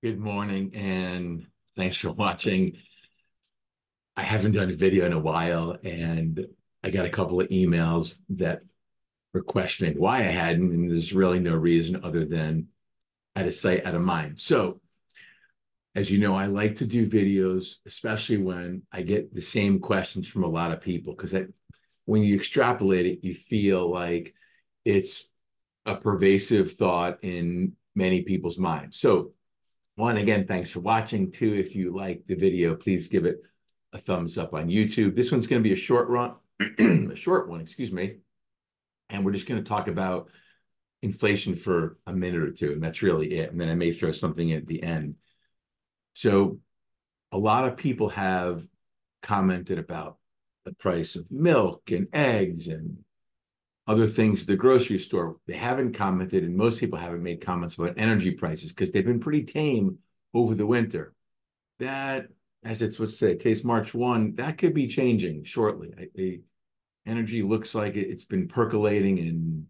Good morning, and thanks for watching. I haven't done a video in a while, and I got a couple of emails that were questioning why I hadn't, and there's really no reason other than out of sight, out of mind. So, as you know, I like to do videos, especially when I get the same questions from a lot of people, because when you extrapolate it, you feel like it's a pervasive thought in many people's minds. So, one, again, thanks for watching. Two, if you like the video, please give it a thumbs up on YouTube. This one's going to be a short run, a short one, excuse me. And we're just going to talk about inflation for a minute or two. And that's really it. And then I may throw something in at the end. So a lot of people have commented about the price of milk and eggs and other things at the grocery store. They haven't commented, and most people haven't made comments about energy prices because they've been pretty tame over the winter. That, as it's what's say, today's March 1, that could be changing shortly. The energy looks like it's been percolating and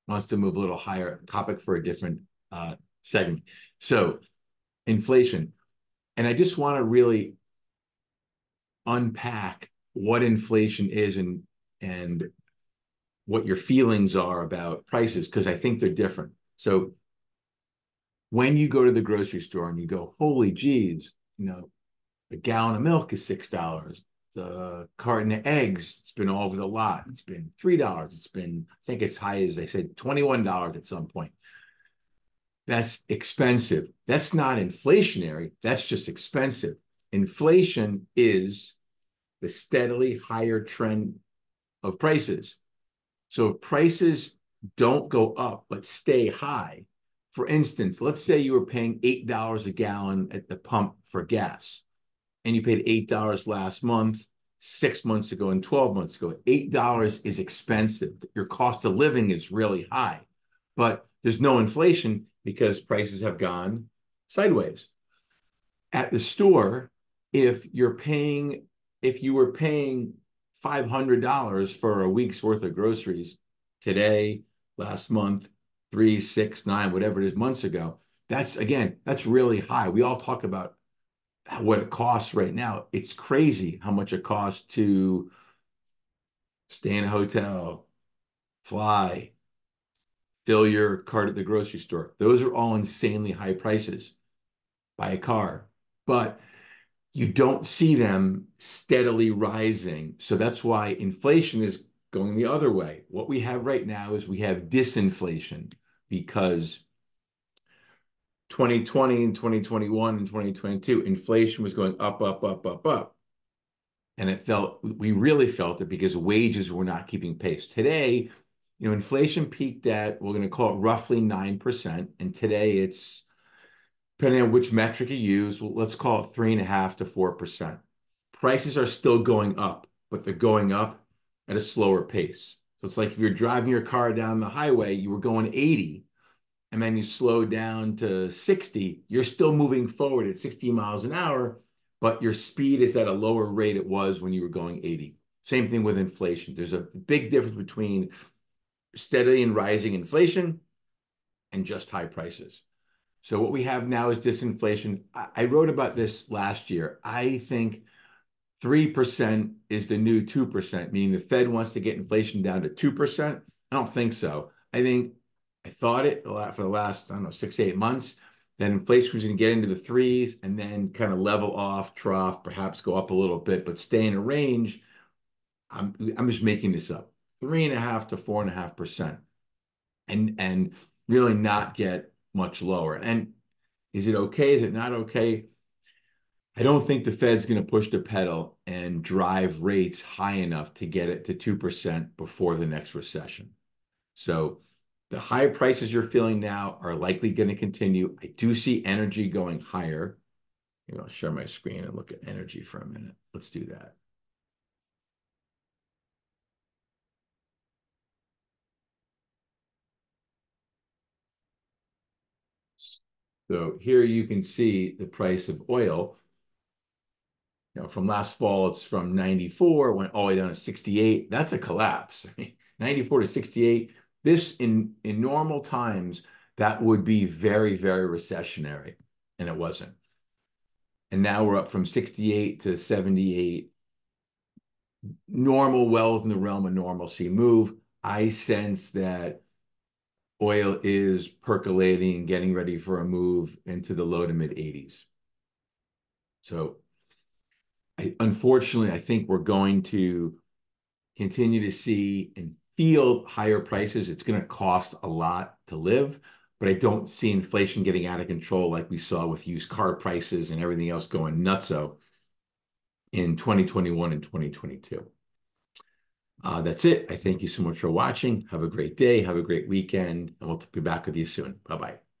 wants to move a little higher. Topic for a different segment. So, inflation. And I just want to really unpack what inflation is and what your feelings are about prices, because I think they're different. So, when you go to the grocery store and you go, holy geez, a gallon of milk is $6. The carton of eggs, it's been all over the lot. It's been $3. It's been, I think it's high as they said, $21 at some point. That's expensive. That's not inflationary. That's just expensive. Inflation is the steadily higher trend of prices. So if prices don't go up but stay high, for instance, let's say you were paying $8 a gallon at the pump for gas and you paid $8 last month, 6 months ago, and 12 months ago. $8 is expensive. Your cost of living is really high, but there's no inflation because prices have gone sideways. At the store, if you're paying, if you were paying $500 for a week's worth of groceries today, last month, 3, 6, 9, whatever it is, months ago, that's really high. We all talk about what it costs right now. It's crazy how much it costs to stay in a hotel, fly, fill your cart at the grocery store. Those are all insanely high prices. Buy a car. But you don't see them steadily rising. So that's why inflation is going the other way. What we have right now is we have disinflation because 2020 and 2021 and 2022, inflation was going up, up, up, up, up. And we really felt it because wages were not keeping pace. Today, inflation peaked at, we're going to call it roughly 9%. And today it's, depending on which metric you use, well, let's call it 3.5 to 4%. Prices are still going up, but they're going up at a slower pace. So it's like if you're driving your car down the highway, you were going 80, and then you slow down to 60, you're still moving forward at 60 miles an hour, but your speed is at a lower rate it was when you were going 80. Same thing with inflation. There's a big difference between steadily and rising inflation and just high prices. So what we have now is disinflation. I wrote about this last year. I think 3% is the new 2%, meaning the Fed wants to get inflation down to 2%. I don't think so. I thought it a lot for the last, I don't know, 6 to 8 months. Then inflation was going to get into the threes and then kind of level off, trough, perhaps go up a little bit, but stay in a range. I'm just making this up. 3.5 to 4.5%, and really not get much lower. And is it okay? Is it not okay? I don't think the Fed's going to push the pedal and drive rates high enough to get it to 2% before the next recession. So the high prices you're feeling now are likely going to continue. I do see energy going higher. I'll share my screen and look at energy for a minute. Let's do that. So here you can see the price of oil. From last fall, it's from 94, went all the way down to 68. That's a collapse. 94 to 68. This in normal times, that would be very, very recessionary. and it wasn't. And now we're up from 68 to 78. Normal, well within the realm of normalcy move. I sense that oil is percolating, getting ready for a move into the low to mid 80s. So unfortunately, I think we're going to continue to see and feel higher prices. It's going to cost a lot to live, but I don't see inflation getting out of control like we saw with used car prices and everything else going nutso in 2021 and 2022. That's it. I thank you so much for watching. Have a great day. Have a great weekend, and we'll be back with you soon. Bye-bye.